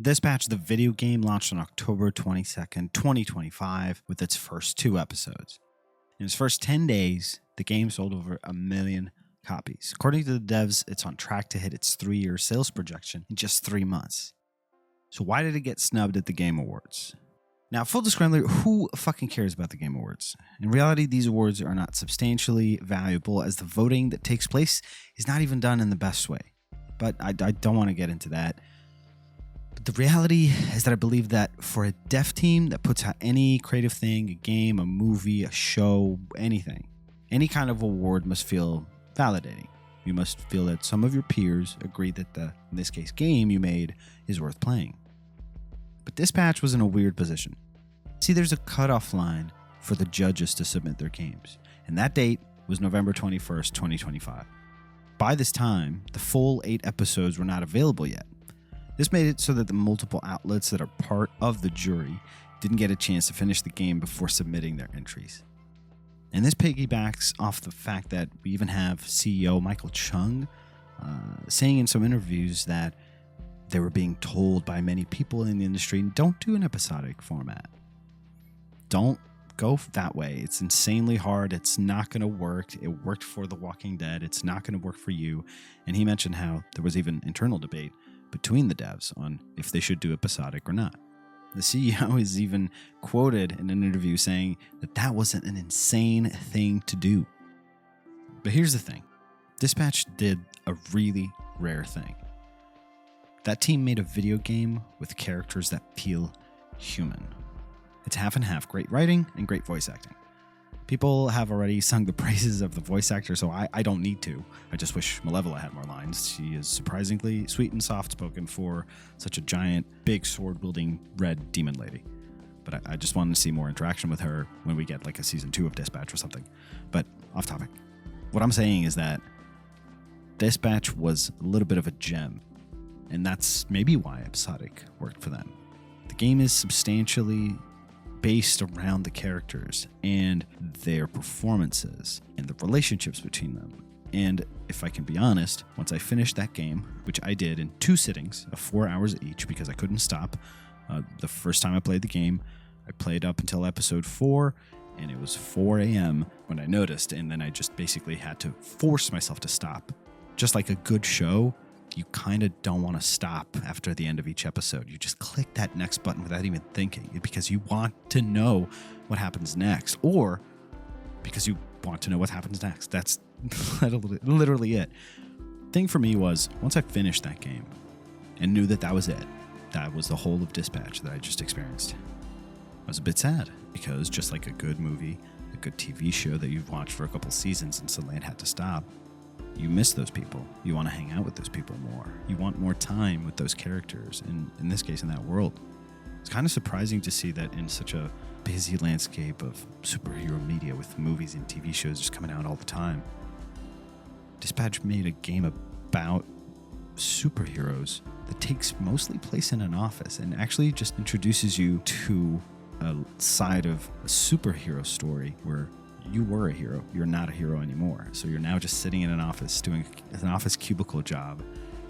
Dispatch, the video game, launched on October 22nd, 2025, with its first 2 episodes. In its first 10 days, the game sold over 1 million copies. According to the devs, it's on track to hit its 3-year sales projection in just 3 months. So why did it get snubbed at the Game Awards? Now, full disclaimer, who fucking cares about the Game Awards? In reality, these awards are not substantially valuable, as the voting that takes place is not even done in the best way. But I don't want to get into that. But the reality is that I believe that for a dev team that puts out any creative thing, a game, a movie, a show, anything, any kind of award must feel validating. You must feel that some of your peers agree that the, in this case, game you made is worth playing. But Dispatch was in a weird position. See, there's a cutoff line for the judges to submit their games, and that date was November 21st, 2025. By this time, the full 8 episodes were not available yet. This made it so that the multiple outlets that are part of the jury didn't get a chance to finish the game before submitting their entries. And this piggybacks off the fact that we even have CEO Michael Chung saying in some interviews that they were being told by many people in the industry, don't do an episodic format. Don't go that way. It's insanely hard. It's not going to work. It worked for The Walking Dead. It's not going to work for you. And he mentioned how there was even internal debate between the devs on if they should do episodic or not. The CEO is even quoted in an interview saying that that wasn't an insane thing to do. But here's the thing. Dispatch did a really rare thing. That team made a video game with characters that feel human. It's half and half, great writing and great voice acting. People have already sung the praises of the voice actor, so I don't need to. I just wish Malevola had more lines. She is surprisingly sweet and soft-spoken for such a giant, big, sword-wielding red demon lady. But I just wanted to see more interaction with her when we get like a season 2 of Dispatch or something. But off topic. What I'm saying is that Dispatch was a little bit of a gem, and that's maybe why episodic worked for them. The game is substantially based around the characters and their performances and the relationships between them. And if I can be honest, once I finished that game, which I did in 2 sittings of 4 hours each because I couldn't stop, the first time I played the game, I played up until episode 4, and it was 4 a.m. when I noticed, and then I just basically had to force myself to stop. Just like a good show, you kind of don't want to stop after the end of each episode. You just click that next button without even thinking, because you want to know what happens next, or because you want to know what happens next. That's literally it. Thing for me was, once I finished that game and knew that that was it, that was the whole of Dispatch that I just experienced, I was a bit sad, because just like a good movie, a good TV show that you've watched for a couple seasons and suddenly it had to stop, you miss those people. You want to hang out with those people more. You want more time with those characters, in this case, in that world. It's kind of surprising to see that in such a busy landscape of superhero media with movies and TV shows just coming out all the time, Dispatch made a game about superheroes that takes mostly place in an office and actually just introduces you to a side of a superhero story where you were a hero. You're not a hero anymore. So you're now just sitting in an office doing an office cubicle job.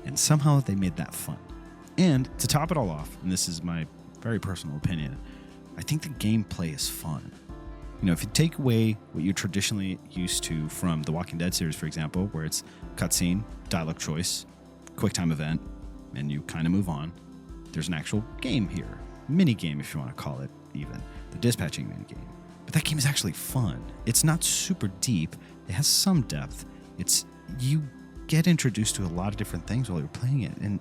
And somehow they made that fun. And to top it all off, and this is my very personal opinion, I think the gameplay is fun. You know, if you take away what you're traditionally used to from the Walking Dead series, for example, where it's cutscene, dialogue choice, quick time event, and you kind of move on, there's an actual game here. Mini game, if you want to call it even. The dispatching mini game. But that game is actually fun. It's not super deep. It has some depth. You get introduced to a lot of different things while you're playing it, and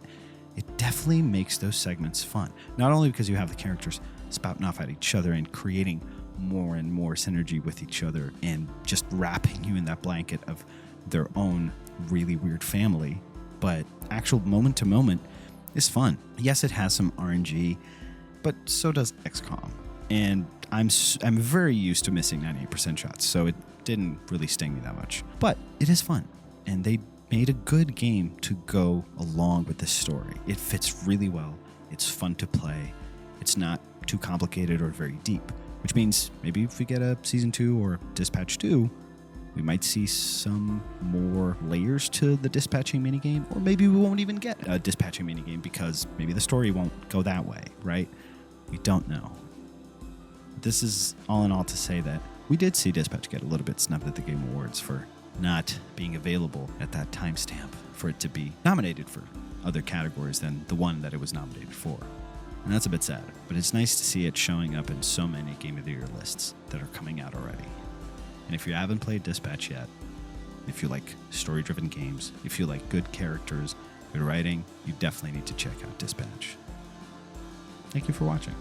it definitely makes those segments fun. Not only because you have the characters spouting off at each other and creating more and more synergy with each other and just wrapping you in that blanket of their own really weird family, but actual moment to moment is fun. Yes, it has some RNG, but so does XCOM. And I'm very used to missing 98% shots, so it didn't really sting me that much. But it is fun, and they made a good game to go along with this story. It fits really well. It's fun to play. It's not too complicated or very deep, which means maybe if we get a Season 2 or Dispatch 2, We might see some more layers to the dispatching minigame, or maybe we won't even get a dispatching minigame because maybe the story won't go that way, right? We don't know. This is all in all to say that we did see Dispatch get a little bit snubbed at the Game Awards for not being available at that timestamp for it to be nominated for other categories than the one that it was nominated for. And that's a bit sad, but it's nice to see it showing up in so many Game of the Year lists that are coming out already. And if you haven't played Dispatch yet, if you like story-driven games, if you like good characters, good writing, you definitely need to check out Dispatch. Thank you for watching.